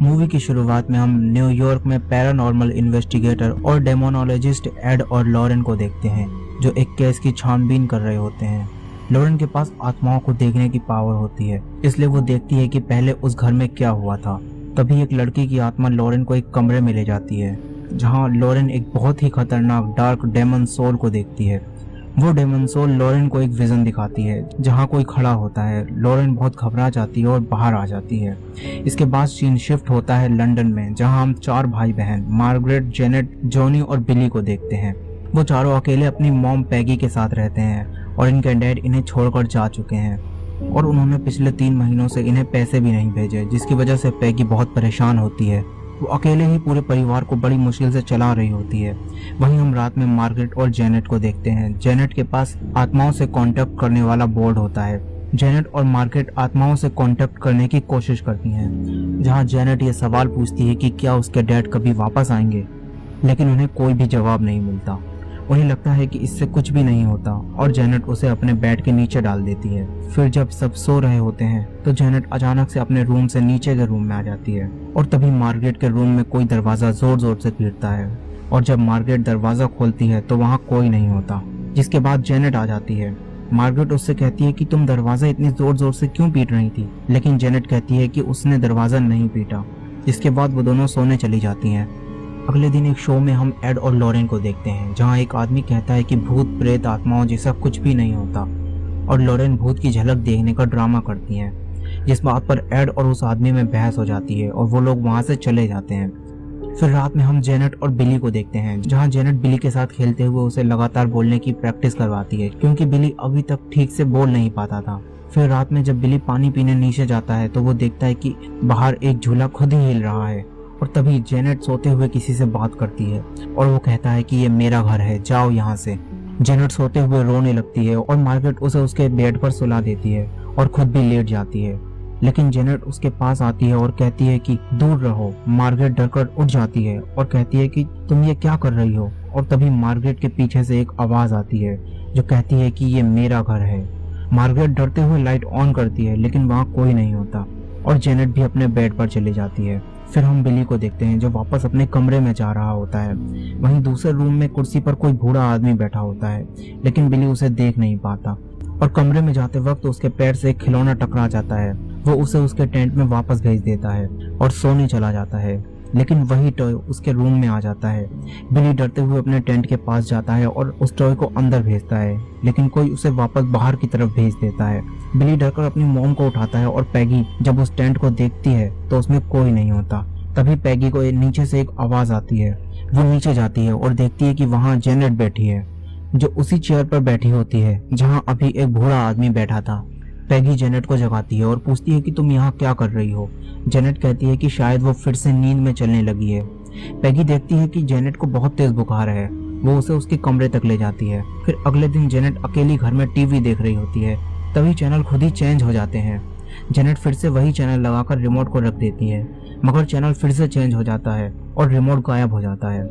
Movie की शुरुआत में हम न्यूयॉर्क में पैरानॉर्मल इन्वेस्टिगेटर और डेमोनोलॉजिस्ट एड और लॉरेन को देखते हैं, जो एक केस की छानबीन कर रहे होते हैं। लॉरेन के पास आत्माओं को देखने की पावर होती है, इसलिए वो देखती है कि पहले उस घर में क्या हुआ था। तभी एक लड़की की आत्मा लॉरेन को एक कमरे में ले जाती है, जहाँ लॉरेन एक बहुत ही खतरनाक डार्क डेमन सोल को देखती है। वो डेमन सोल लॉरेन को एक विजन दिखाती है जहाँ कोई खड़ा होता है। लॉरेन बहुत घबरा जाती है और बाहर आ जाती है। इसके बाद सीन शिफ्ट होता है लंदन में, जहाँ हम 4 भाई बहन मार्गरेट, जेनेट, जॉनी और बिली को देखते हैं। वो चारों अकेले अपनी मॉम पैगी के साथ रहते हैं और इनके डैड इन्हें छोड़कर जा चुके हैं और उन्होंने पिछले 3 महीनों से इन्हें पैसे भी नहीं भेजे, जिसकी वजह से पैगी बहुत परेशान होती है। वो अकेले ही पूरे परिवार को बड़ी मुश्किल से चला रही होती है। वहीं हम रात में मार्गरेट और जेनेट को देखते हैं। जेनेट के पास आत्माओं से कांटेक्ट करने वाला बोर्ड होता है। जेनेट और मार्गरेट आत्माओं से कांटेक्ट करने की कोशिश करती हैं, जहां जेनेट ये सवाल पूछती है कि क्या उसके डैड कभी वापस आएंगे, लेकिन उन्हें कोई भी जवाब नहीं मिलता। उन्हें लगता है कि इससे कुछ भी नहीं होता और जेनेट उसे अपने बेड के नीचे डाल देती है। फिर जब सब सो रहे होते हैं तो जेनेट अचानक से अपने रूम से नीचे के रूम में आ जाती है और तभी मार्गरेट के रूम में कोई दरवाजा जोर जोर से पीटता है और जब मार्गरेट दरवाजा खोलती है तो वहाँ कोई नहीं होता। जिसके बाद जेनेट आ जाती है। मार्गरेट उससे कहती है कि तुम दरवाजा इतनी जोर जोर से क्यों पीट रही थी, लेकिन जेनेट कहती है कि उसने दरवाजा नहीं पीटा। इसके बाद वो दोनों सोने चली जाती हैं। अगले दिन एक शो में हम एड और लॉरेन को देखते हैं, जहां एक आदमी कहता है कि भूत प्रेत आत्माओं जैसा कुछ भी नहीं होता और लॉरेन भूत की झलक देखने का ड्रामा करती हैं। जिस बात पर एड और उस आदमी में बहस हो जाती है और वो लोग वहां से चले जाते हैं। फिर रात में हम जेनेट और बिली को देखते हैं, जहां जेनेट बिली के साथ खेलते हुए उसे लगातार बोलने की प्रैक्टिस करवाती है, क्योंकि बिली अभी तक ठीक से बोल नहीं पाता था। फिर रात में जब बिली पानी पीने नीचे जाता है तो वो देखता है कि बाहर एक झूला खुद ही हिल रहा है और तभी जेनेट सोते हुए किसी से बात करती है और वो कहता है कि ये मेरा घर है, जाओ यहाँ से। जेनेट सोते हुए रोने लगती है और मार्गरेट उसे उसके बेड पर सुला देती है और खुद भी लेट जाती है, लेकिन जेनेट उसके पास आती है और कहती है कि दूर रहो। मार्गरेट डरकर उठ जाती है और कहती है कि तुम ये क्या कर रही हो, और तभी मार्गरेट के पीछे से एक आवाज आती है जो कहती है कि ये मेरा घर है। मार्गरेट डरते हुए लाइट ऑन करती है, लेकिन वहाँ कोई नहीं होता और जेनेट भी अपने बेड पर चली जाती है। फिर हम बिली को देखते हैं, जो वापस अपने कमरे में जा रहा होता है। वहीं दूसरे रूम में कुर्सी पर कोई बूढ़ा आदमी बैठा होता है, लेकिन बिली उसे देख नहीं पाता और कमरे में जाते वक्त उसके पैर से एक खिलौना टकरा जाता है। वो उसे उसके टेंट में वापस भेज देता है और सोने चला जाता है, लेकिन वही टॉय उसके रूम में आ जाता है। बिली डरते हुए अपने टेंट के पास जाता है और उस टॉय को अंदर भेजता है, लेकिन कोई उसे वापस बाहर की तरफ भेज देता है। बिली डरकर अपनी मॉम को उठाता है और पैगी जब उस टेंट को देखती है तो उसमें कोई नहीं होता। तभी पैगी को नीचे से एक आवाज आती है। वो नीचे जाती है और देखती है कि वहाँ जेनेट बैठी है, जो उसी चेयर पर बैठी होती है जहाँ अभी एक बूढ़ा आदमी बैठा था। पैगी जेनेट को जगाती है और पूछती है कि तुम यहाँ क्या कर रही हो। जेनेट कहती है कि शायद वो फिर से नींद में चलने लगी है। पैगी देखती है कि जेनेट को बहुत तेज बुखार है। वो उसे उसके कमरे तक ले जाती है। फिर अगले दिन जेनेट अकेली घर में टीवी देख रही होती है। तभी चैनल खुद ही चेंज हो जाते हैं। जेनेट फिर से वही चैनल लगाकर रिमोट को रख देती है, मगर चैनल फिर से चेंज हो जाता है और रिमोट गायब हो जाता है।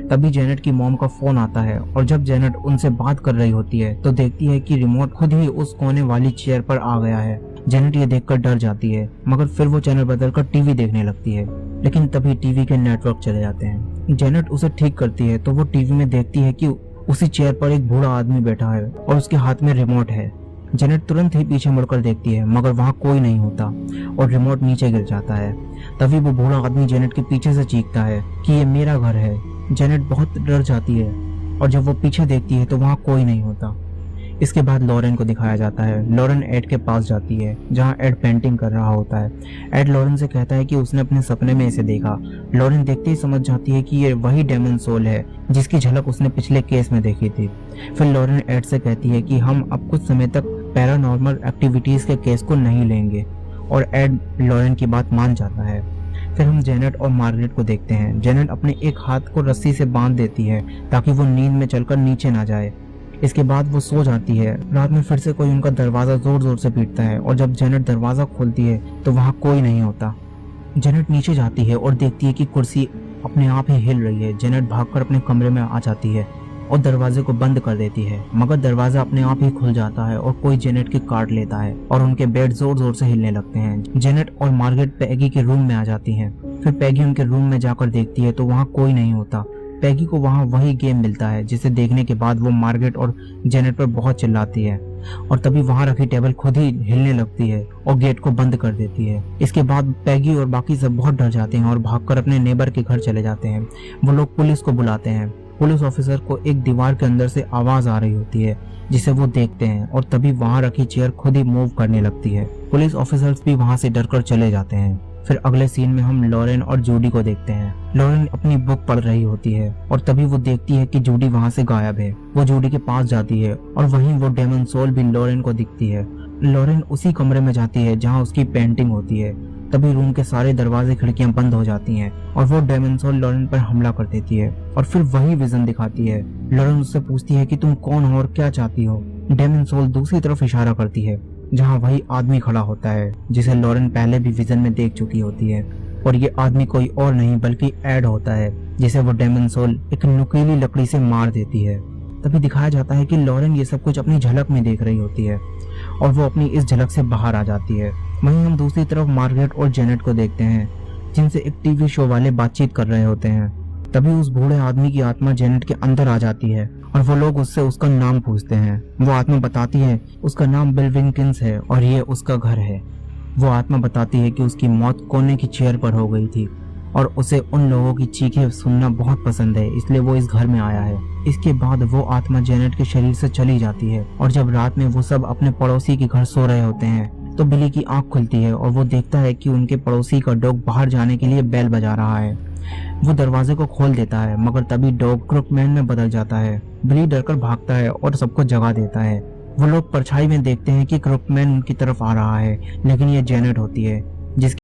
तभी जेनेट की मॉम का फोन आता है और जब जेनेट उनसे बात कर रही होती है तो देखती है कि रिमोट खुद ही उस कोने वाली चेयर पर आ गया है। जेनेट ये देखकर डर जाती है, मगर फिर वो चैनल बदलकर टीवी देखने लगती है, लेकिन तभी टीवी के नेटवर्क चले जाते हैं। जेनेट उसे ठीक करती है तो वो टीवी में देखती है कि उसी चेयर पर एक बूढ़ा आदमी बैठा है और उसके हाथ में रिमोट है। जेनेट तुरंत ही पीछे मुड़कर देखती है, मगर वहाँ कोई नहीं होता और रिमोट नीचे गिर जाता है। तभी वो बूढ़ा आदमी जेनेट के पीछे से चीखता है कि ये मेरा घर है। जेनेट बहुत डर जाती है और जब वो पीछे देखती है तो वहाँ कोई नहीं होता। इसके बाद लॉरेन को दिखाया जाता है। लॉरेन एड के पास जाती है, जहाँ एड पेंटिंग कर रहा होता है। एड लॉरेन से कहता है कि उसने अपने सपने में इसे देखा। लॉरेन देखते ही समझ जाती है कि ये वही डेमन सोल है जिसकी झलक उसने पिछले केस में देखी थी। फिर लॉरेन एड से कहती है कि हम अब कुछ समय तक पैरानॉर्मल एक्टिविटीज के केस को नहीं लेंगे और एड लॉरेन की बात मान जाता है। फिर हम जेनेट और मार्गरेट को देखते हैं। जेनेट अपने एक हाथ को रस्सी से बांध देती है ताकि वो नींद में चलकर नीचे ना जाए। इसके बाद वो सो जाती है। रात में फिर से कोई उनका दरवाजा जोर जोर से पीटता है और जब जेनेट दरवाजा खोलती है तो वहाँ कोई नहीं होता। जेनेट नीचे जाती है और देखती है कि कुर्सी अपने आप ही हिल रही है। जेनेट भागकर अपने कमरे में आ जाती है और दरवाजे को बंद कर देती है, मगर दरवाजा अपने आप ही खुल जाता है और कोई जेनेट की काट लेता है और उनके बेड जोर जोर से हिलने लगते हैं। जेनेट और मार्गरेट पैगी के रूम में आ जाती हैं। फिर पैगी उनके रूम में जाकर देखती है तो वहाँ कोई नहीं होता। पैगी को वहाँ वही गेम मिलता है जिसे देखने के बाद वो मार्गरेट और जेनेट पर बहुत चिल्लाती है और तभी वहाँ रखी टेबल खुद ही हिलने लगती है और गेट को बंद कर देती है। इसके बाद पैगी और बाकी सब बहुत डर जाते हैं और भागकर अपने नेबर के घर चले जाते हैं। वो लोग पुलिस को बुलाते हैं। पुलिस ऑफिसर को एक दीवार के अंदर से आवाज आ रही होती है जिसे वो देखते हैं और तभी वहाँ रखी चेयर खुद ही मूव करने लगती है। पुलिस ऑफिसर्स भी वहाँ से डरकर चले जाते हैं। फिर अगले सीन में हम लॉरेन और जूडी को देखते हैं। लॉरेन अपनी बुक पढ़ रही होती है और तभी वो देखती है कि जूडी वहाँ से गायब है। वो जूडी के पास जाती है और वहीं वो डेमन सोल भी लॉरेन को दिखती है। लॉरेन उसी कमरे में जाती है जहाँ उसकी पेंटिंग होती है। तभी रूम के सारे दरवाजे खिड़कियां बंद हो जाती हैं और वो डेमन सोल लॉरेन पर हमला कर देती है और फिर वही विजन दिखाती है। लॉरेन उससे पूछती है कि तुम कौन हो और क्या चाहती हो। डेमन सोल दूसरी तरफ इशारा करती है जहाँ वही आदमी खड़ा होता है जिसे लॉरेन पहले भी विजन में देख चुकी होती है और ये आदमी कोई और नहीं बल्कि एड होता है जिसे वो डेमन सोल एक नुकीली लकड़ी से मार देती है। तभी दिखाया जाता है कि लॉरेन ये सब कुछ अपनी झलक में देख रही होती है और वो अपनी इस झलक से बाहर आ जाती है। वहीं हम दूसरी तरफ मार्गरेट और जेनेट को देखते हैं जिनसे एक टीवी शो वाले बातचीत कर रहे होते हैं। तभी उस बूढ़े आदमी की आत्मा जेनेट के अंदर आ जाती है और वो लोग उससे उसका नाम पूछते हैं। वो आत्मा बताती है उसका नाम बिल विंकिंस है और ये उसका घर है। वो आत्मा बताती है कि उसकी मौत कोने की चेयर पर हो गई थी और उसे उन लोगों की चीखें सुनना बहुत पसंद है, इसलिए वो इस घर में आया है। इसके बाद वो आत्मा जेनेट के शरीर से चली जाती है और जब रात में वो सब अपने पड़ोसी के घर सो रहे होते हैं तो बिली की आंख खुलती है और वो देखता है कि उनके पड़ोसी का डॉग बाहर जाने के लिए बेल बजा रहा है। वो दरवाजे को खोल देता है मगर तभी डॉग क्रुकमैन में बदल जाता है। बिली डरकर भागता है और सबको जगा देता है। वो लोग परछाई में देखते हैं कि क्रुकमैन उनकी तरफ आ रहा है लेकिन ये जेनेट होती है जिसकी